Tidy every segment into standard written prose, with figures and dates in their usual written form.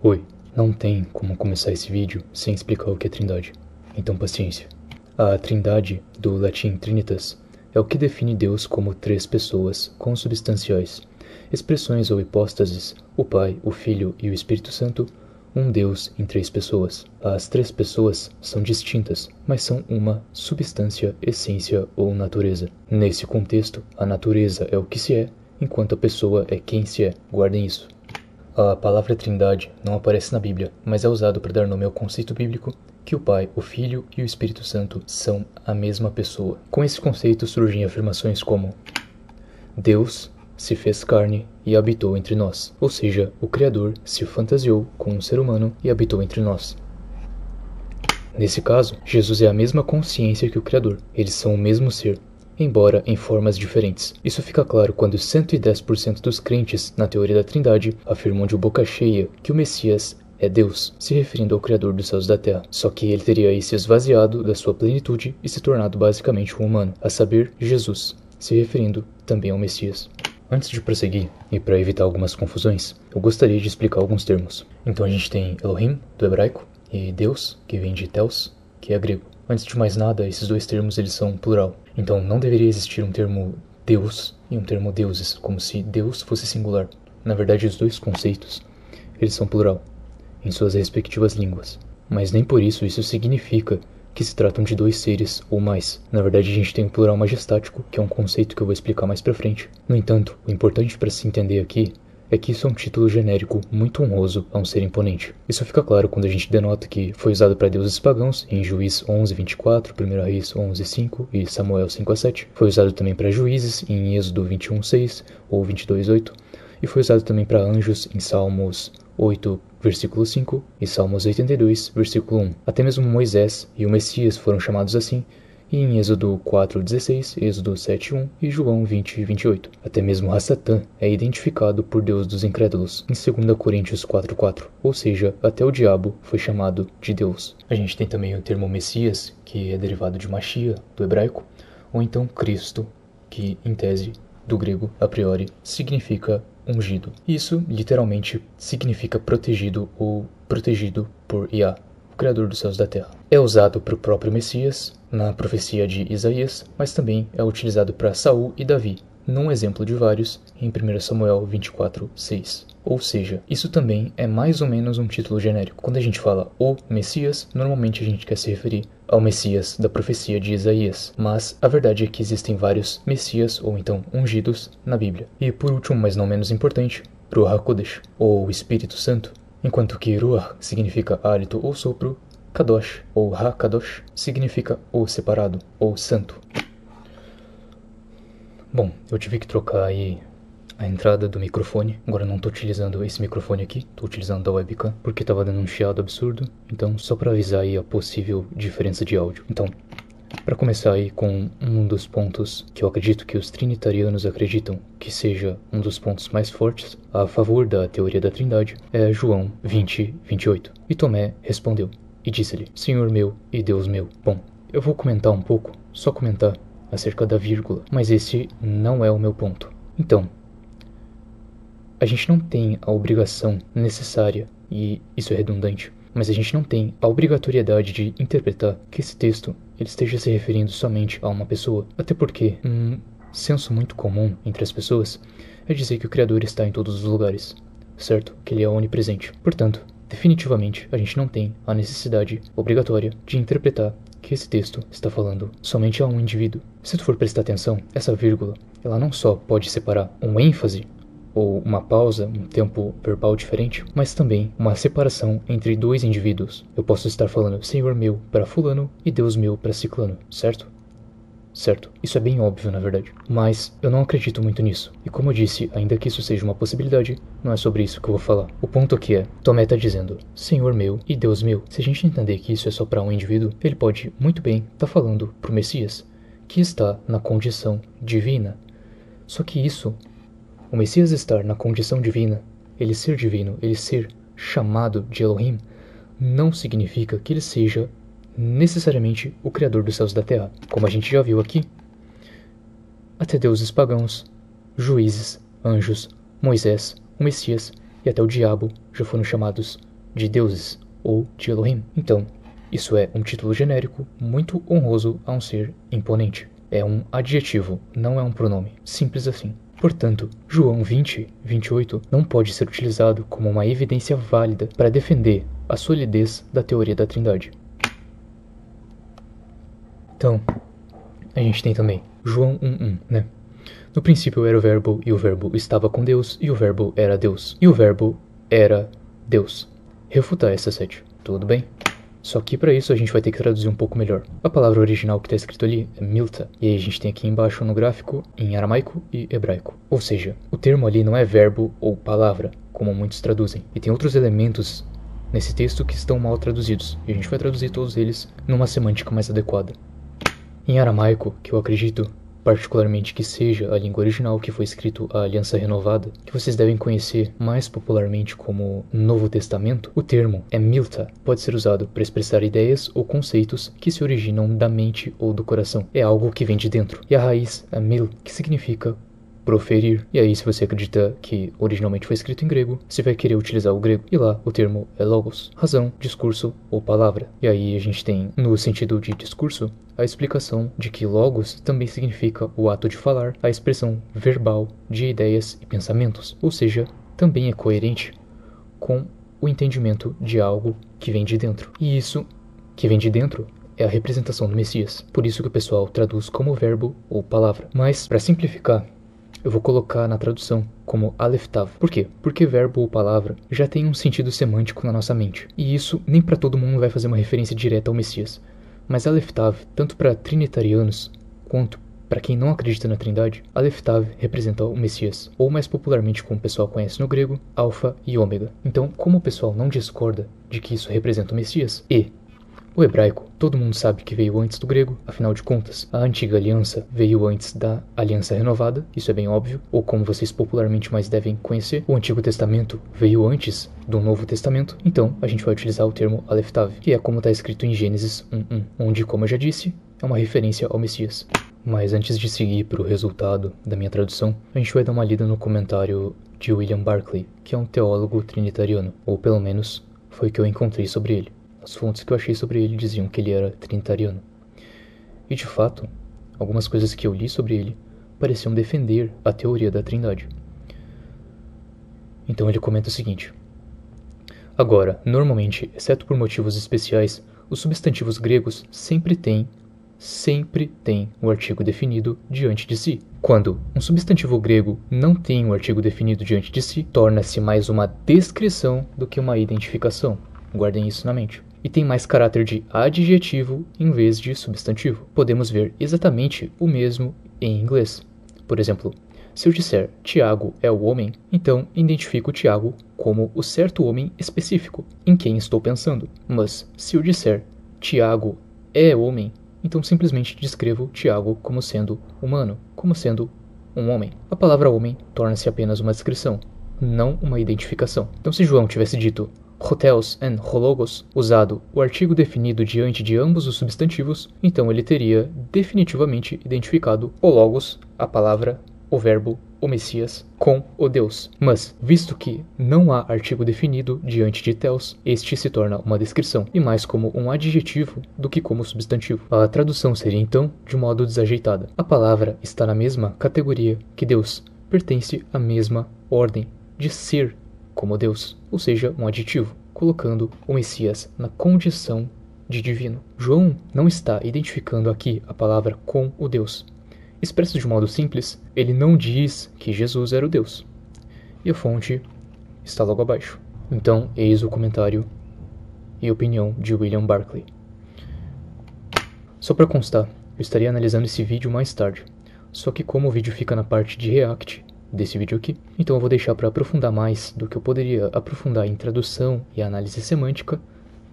Oi, não tem como começar esse vídeo sem explicar o que é Trindade, então paciência. A Trindade, do latim Trinitas, é o que define Deus como três pessoas consubstanciais, expressões ou hipóstases, o Pai, o Filho e o Espírito Santo, um Deus em três pessoas. As três pessoas são distintas, mas são uma substância, essência ou natureza. Nesse contexto, a natureza é o que se é, enquanto a pessoa é quem se é. Guardem isso. A palavra Trindade não aparece na Bíblia, mas é usado para dar nome ao conceito bíblico que o Pai, o Filho e o Espírito Santo são a mesma pessoa. Com esse conceito surgem afirmações como: Deus se fez carne e habitou entre nós, ou seja, o Criador se fantasiou com um ser humano e habitou entre nós. Nesse caso, Jesus é a mesma consciência que o Criador, eles são o mesmo ser, embora em formas diferentes. Isso fica claro quando 110% dos crentes na teoria da Trindade afirmam de boca cheia que o Messias é Deus, se referindo ao Criador dos céus e da terra. Só que ele teria aí se esvaziado da sua plenitude e se tornado basicamente um humano, a saber, Jesus, se referindo também ao Messias. Antes de prosseguir, e para evitar algumas confusões, eu gostaria de explicar alguns termos. Então a gente tem Elohim, do hebraico, e Deus, que vem de Theos, que é grego. Antes de mais nada, esses dois termos eles são plural. Então não deveria existir um termo Deus e um termo deuses, como se Deus fosse singular. Na verdade, os dois conceitos, eles são plural, em suas respectivas línguas. Mas nem por isso significa que se tratam de dois seres ou mais. Na verdade, a gente tem o plural majestático, que é um conceito que eu vou explicar mais pra frente. No entanto, o importante para se entender aqui é que isso é um título genérico muito honroso a um ser imponente. Isso fica claro quando a gente denota que foi usado para deuses pagãos em Juiz 11:24, 1 Reis 11:5 e Samuel 5:7. Foi usado também para juízes em Êxodo 21:6 ou 22:8. E foi usado também para anjos em Salmos 8, versículo 5 e Salmos 82, versículo 1. Até mesmo Moisés e o Messias foram chamados assim em Êxodo 4:16, Êxodo 7:1 e João 20:28. Até mesmo Satã é identificado por Deus dos incrédulos em 2 Coríntios 4:4, ou seja, até o diabo foi chamado de Deus. A gente tem também o termo Messias, que é derivado de Machia, do hebraico, ou então Cristo, que em tese, do grego, a priori, significa ungido. Isso literalmente significa protegido ou protegido por Yah, o Criador dos céus e da terra. É usado para o próprio Messias na profecia de Isaías, mas também é utilizado para Saul e Davi, num exemplo de vários, em 1 Samuel 24:6. Ou seja, isso também é mais ou menos um título genérico. Quando a gente fala o Messias, normalmente a gente quer se referir ao Messias da profecia de Isaías, mas a verdade é que existem vários Messias, ou então ungidos, na Bíblia. E por último, mas não menos importante, Ruach HaKodesh, ou Espírito Santo, enquanto que Ruach significa hálito ou sopro, Kadosh, ou Ha-Kadosh, significa o separado, ou santo. Bom, eu tive que trocar aí a entrada do microfone. Agora eu não estou utilizando esse microfone aqui, estou utilizando da webcam, porque estava dando um chiado absurdo. Então, só para avisar aí a possível diferença de áudio. Então, para começar aí com um dos pontos que eu acredito que os trinitarianos acreditam que seja um dos pontos mais fortes a favor da teoria da Trindade, é João 20:28. E Tomé respondeu e disse-lhe: Senhor meu e Deus meu. Bom, eu vou comentar um pouco, só comentar acerca da vírgula, mas esse não é o meu ponto. Então, a gente não tem a obrigação necessária, e isso é redundante, mas a gente não tem a obrigatoriedade de interpretar que esse texto ele esteja se referindo somente a uma pessoa. Até porque um senso muito comum entre as pessoas é dizer que o Criador está em todos os lugares, certo? Que ele é onipresente. Portanto, definitivamente, a gente não tem a necessidade obrigatória de interpretar que esse texto está falando somente a um indivíduo. Se tu for prestar atenção, essa vírgula, ela não só pode separar um ênfase ou uma pausa, um tempo verbal diferente, mas também uma separação entre dois indivíduos. Eu posso estar falando Senhor meu para fulano e Deus meu para ciclano, certo? Certo, isso é bem óbvio na verdade, mas eu não acredito muito nisso. E como eu disse, ainda que isso seja uma possibilidade, não é sobre isso que eu vou falar. O ponto aqui é, Tomé está dizendo Senhor meu e Deus meu. Se a gente entender que isso é só para um indivíduo, ele pode muito bem estar falando para o Messias, que está na condição divina. Só que isso, o Messias estar na condição divina, ele ser divino, ele ser chamado de Elohim, não significa que ele seja necessariamente o Criador dos céus e da terra, como a gente já viu aqui. Até deuses pagãos, juízes, anjos, Moisés, o Messias e até o diabo já foram chamados de deuses ou de Elohim. Então, isso é um título genérico muito honroso a um ser imponente. É um adjetivo, não é um pronome. Simples assim. Portanto, João 20:28 não pode ser utilizado como uma evidência válida para defender a solidez da teoria da Trindade. Então, a gente tem também João 1:1, né? No princípio era o verbo, e o verbo estava com Deus, e o verbo era Deus, e o verbo era Deus. Refutar essa sete, tudo bem? Só que para isso a gente vai ter que traduzir um pouco melhor. A palavra original que está escrito ali é milta, e aí a gente tem aqui embaixo no gráfico em aramaico e hebraico. Ou seja, o termo ali não é verbo ou palavra, como muitos traduzem, e tem outros elementos nesse texto que estão mal traduzidos, e a gente vai traduzir todos eles numa semântica mais adequada. Em aramaico, que eu acredito particularmente que seja a língua original que foi escrito a Aliança Renovada, que vocês devem conhecer mais popularmente como Novo Testamento, o termo é milta, pode ser usado para expressar ideias ou conceitos que se originam da mente ou do coração. É algo que vem de dentro. E a raiz é mil, que significa proferir. E aí, se você acredita que originalmente foi escrito em grego, você vai querer utilizar o grego. E lá, o termo é logos, razão, discurso ou palavra. E aí a gente tem, no sentido de discurso, a explicação de que logos também significa o ato de falar, a expressão verbal de ideias e pensamentos. Ou seja, também é coerente com o entendimento de algo que vem de dentro. E isso, que vem de dentro, é a representação do Messias. Por isso que o pessoal traduz como verbo ou palavra. Mas, para simplificar, eu vou colocar na tradução como Aleph Tav. Por quê? Porque verbo ou palavra já tem um sentido semântico na nossa mente. E isso nem para todo mundo vai fazer uma referência direta ao Messias. Mas Aleph Tav, tanto para trinitarianos quanto para quem não acredita na Trindade, Aleph Tav representa o Messias, ou mais popularmente como o pessoal conhece no grego, Alfa e Ômega. Então, como o pessoal não discorda de que isso representa o Messias, e o hebraico, todo mundo sabe que veio antes do grego, afinal de contas, a antiga aliança veio antes da aliança renovada, isso é bem óbvio, ou como vocês popularmente mais devem conhecer, o Antigo Testamento veio antes do Novo Testamento, então a gente vai utilizar o termo Aleph Tav, que é como está escrito em Gênesis 1:1, onde, como eu já disse, é uma referência ao Messias. Mas antes de seguir para o resultado da minha tradução, a gente vai dar uma lida no comentário de William Barclay, que é um teólogo trinitariano, ou pelo menos foi o que eu encontrei sobre ele. As fontes que eu achei sobre ele diziam que ele era trinitariano. E de fato, algumas coisas que eu li sobre ele pareciam defender a teoria da Trindade. Então ele comenta o seguinte: agora, normalmente, exceto por motivos especiais, os substantivos gregos sempre têm o artigo definido diante de si. Quando um substantivo grego não tem um artigo definido diante de si, torna-se mais uma descrição do que uma identificação. Guardem isso na mente. E tem mais caráter de adjetivo em vez de substantivo. Podemos ver exatamente o mesmo em inglês. Por exemplo, se eu disser Tiago é o homem, então identifico Tiago como o certo homem específico em quem estou pensando. Mas se eu disser Tiago é homem, então simplesmente descrevo Tiago como sendo humano, como sendo um homem. A palavra homem torna-se apenas uma descrição, não uma identificação. Então se João tivesse dito hoteos and hologos, usado o artigo definido diante de ambos os substantivos, então ele teria definitivamente identificado o logos, a palavra, o verbo, o Messias, com o Deus. Mas, visto que não há artigo definido diante de theos, este se torna uma descrição, e mais como um adjetivo do que como substantivo. A tradução seria então de modo desajeitada. A palavra está na mesma categoria que Deus, pertence à mesma ordem de ser como Deus, ou seja, um adjetivo, colocando o Messias na condição de divino. João não está identificando aqui a palavra com o Deus. Expresso de modo simples, ele não diz que Jesus era o Deus. E a fonte está logo abaixo. Então, eis o comentário e opinião de William Barclay. Só para constar, eu estaria analisando esse vídeo mais tarde. Só que como o vídeo fica na parte de React desse vídeo aqui, então eu vou deixar para aprofundar mais do que eu poderia aprofundar em tradução e análise semântica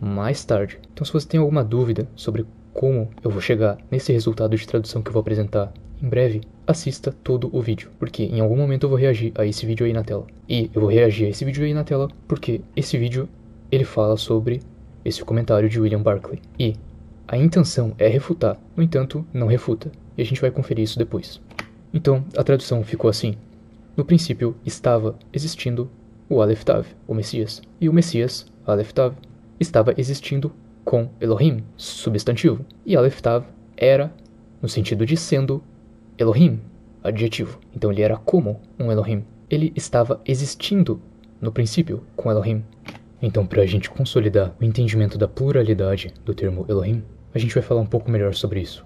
mais tarde. Então se você tem alguma dúvida sobre como eu vou chegar nesse resultado de tradução que eu vou apresentar em breve, assista todo o vídeo, porque em algum momento eu vou reagir a esse vídeo aí na tela. E eu vou reagir a esse vídeo aí na tela porque esse vídeo ele fala sobre esse comentário de William Barclay. E a intenção é refutar, no entanto, não refuta. E a gente vai conferir isso depois. Então, a tradução ficou assim: no princípio estava existindo o Aleph Tav, o Messias. E o Messias, Aleph Tav, estava existindo com Elohim, substantivo, e Aleph Tav era no sentido de sendo Elohim, adjetivo. Então ele era como um Elohim. Ele estava existindo no princípio com Elohim. Então, para a gente consolidar o entendimento da pluralidade do termo Elohim, a gente vai falar um pouco melhor sobre isso.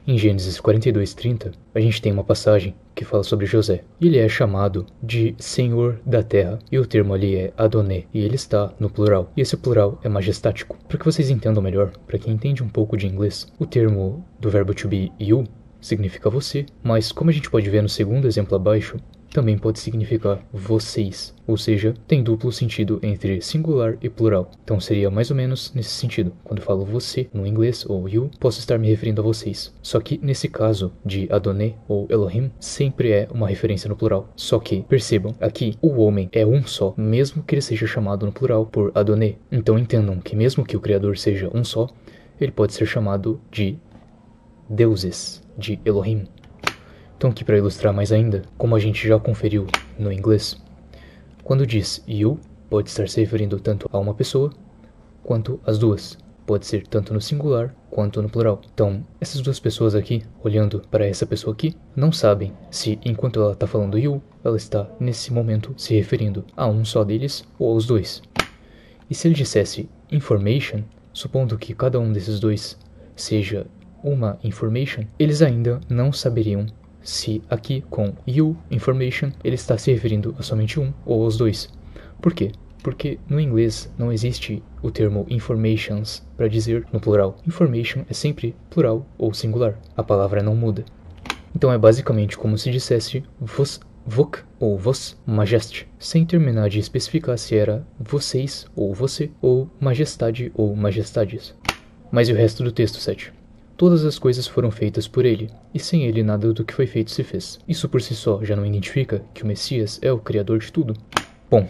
Em Gênesis 42:30, a gente tem uma passagem que fala sobre José. E ele é chamado de Senhor da Terra. E o termo ali é Adonai. E ele está no plural. E esse plural é majestático. Para que vocês entendam melhor, para quem entende um pouco de inglês, o termo do verbo to be you significa você. Mas como a gente pode ver no segundo exemplo abaixo, também pode significar vocês, ou seja, tem duplo sentido entre singular e plural. Então seria mais ou menos nesse sentido. Quando eu falo você no inglês ou you, posso estar me referindo a vocês. Só que nesse caso de Adonai ou Elohim, sempre é uma referência no plural. Só que, percebam, aqui o homem é um só, mesmo que ele seja chamado no plural por Adonai. Então entendam que mesmo que o Criador seja um só, ele pode ser chamado de deuses, de Elohim. Então aqui para ilustrar mais ainda, como a gente já conferiu no inglês, quando diz you, pode estar se referindo tanto a uma pessoa, quanto às duas. Pode ser tanto no singular, quanto no plural. Então, essas duas pessoas aqui, olhando para essa pessoa aqui, não sabem se, enquanto ela está falando you, ela está, nesse momento, se referindo a um só deles ou aos dois. E se ele dissesse information, supondo que cada um desses dois seja uma information, eles ainda não saberiam se aqui com you information ele está se referindo a somente um ou aos dois. Por quê? Porque no inglês não existe o termo informations para dizer no plural. Information é sempre plural ou singular. A palavra não muda. Então é basicamente como se dissesse vos, voc ou vos, majest, sem terminar de especificar se era vocês ou você, ou majestade ou majestades. Mas e o resto do texto 7? Todas as coisas foram feitas por ele, e sem ele nada do que foi feito se fez. Isso por si só já não identifica que o Messias é o Criador de tudo? Bom,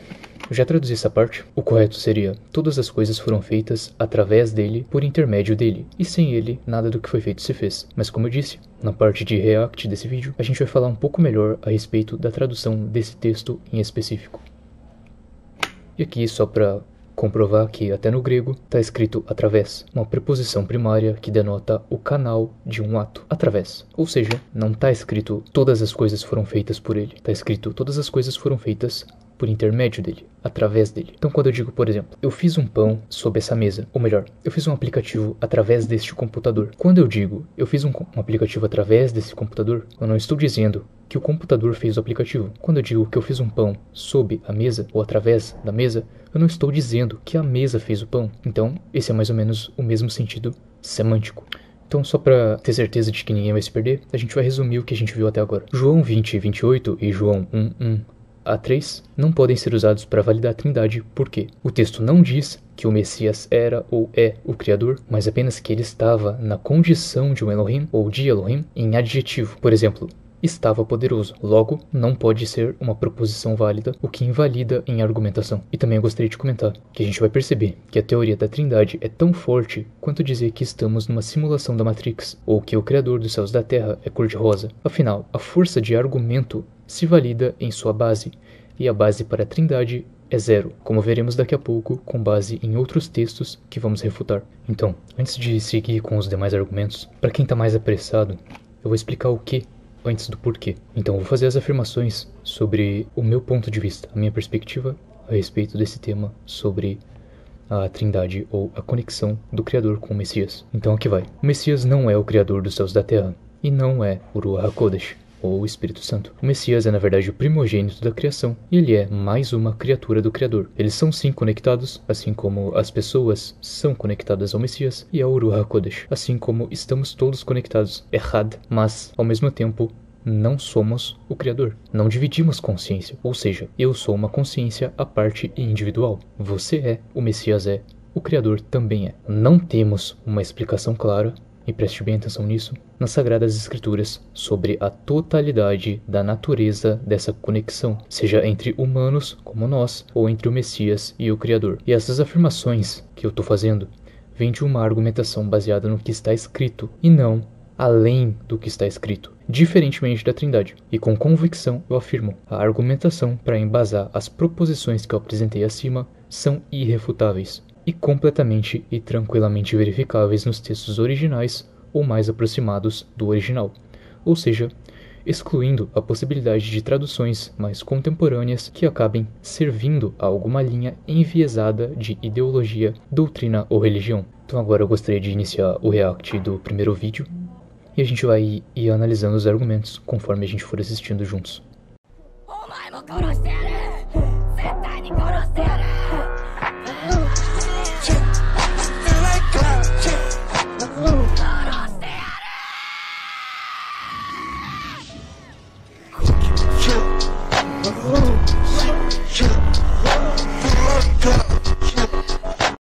eu já traduzi essa parte. O correto seria: todas as coisas foram feitas através dele, por intermédio dele, e sem ele nada do que foi feito se fez. Mas como eu disse, na parte de react desse vídeo, a gente vai falar um pouco melhor a respeito da tradução desse texto em específico. E aqui só para comprovar que até no grego está escrito através, uma preposição primária que denota o canal de um ato, através. Ou seja, não está escrito todas as coisas foram feitas por ele, está escrito todas as coisas foram feitas por intermédio dele, através dele. Então quando eu digo, por exemplo, eu fiz um pão sob essa mesa, ou melhor, eu fiz um aplicativo através deste computador. Quando eu digo eu fiz um aplicativo através desse computador, eu não estou dizendo que o computador fez o aplicativo. Quando eu digo que eu fiz um pão sob a mesa, ou através da mesa, eu não estou dizendo que a mesa fez o pão. Então esse é mais ou menos o mesmo sentido semântico. Então, só para ter certeza de que ninguém vai se perder, a gente vai resumir o que a gente viu até agora. João 20:28 e João 1:1-3 não podem ser usados para validar a Trindade, porque o texto não diz que o Messias era ou é o Criador, mas apenas que ele estava na condição de um Elohim ou de Elohim em adjetivo. Por exemplo, estava poderoso. Logo, não pode ser uma proposição válida, o que invalida em argumentação. E também eu gostaria de comentar que a gente vai perceber que a teoria da Trindade é tão forte quanto dizer que estamos numa simulação da Matrix, ou que o Criador dos céus e da Terra é cor-de-rosa. Afinal, a força de argumento se valida em sua base, e a base para a Trindade é zero, como veremos daqui a pouco com base em outros textos que vamos refutar. Então, antes de seguir com os demais argumentos, para quem está mais apressado, eu vou explicar o que antes do porquê. Então eu vou fazer as afirmações sobre o meu ponto de vista, a minha perspectiva a respeito desse tema sobre a Trindade ou a conexão do Criador com o Messias. Então aqui vai. O Messias não é o Criador dos céus e da terra e não é o Ruach HaKodesh, ou o Espírito Santo. O Messias é na verdade o primogênito da criação e ele é mais uma criatura do Criador. Eles são sim conectados, assim como as pessoas são conectadas ao Messias e ao Ruach HaKodesh, assim como estamos todos conectados, Echad, mas ao mesmo tempo não somos o Criador. Não dividimos consciência, ou seja, eu sou uma consciência à parte e individual. Você é, o Messias é, o Criador também é. Não temos uma explicação clara, e preste bem atenção nisso, nas Sagradas Escrituras sobre a totalidade da natureza dessa conexão, seja entre humanos como nós, ou entre o Messias e o Criador. E essas afirmações que eu estou fazendo vêm de uma argumentação baseada no que está escrito, e não além do que está escrito, diferentemente da Trindade. E com convicção eu afirmo, a argumentação para embasar as proposições que eu apresentei acima são irrefutáveis e completamente e tranquilamente verificáveis nos textos originais ou mais aproximados do original, ou seja, excluindo a possibilidade de traduções mais contemporâneas que acabem servindo a alguma linha enviesada de ideologia, doutrina ou religião. Então agora eu gostaria de iniciar o react do primeiro vídeo e a gente vai ir analisando os argumentos conforme a gente for assistindo juntos. お前も殺してやる絶対に殺してやる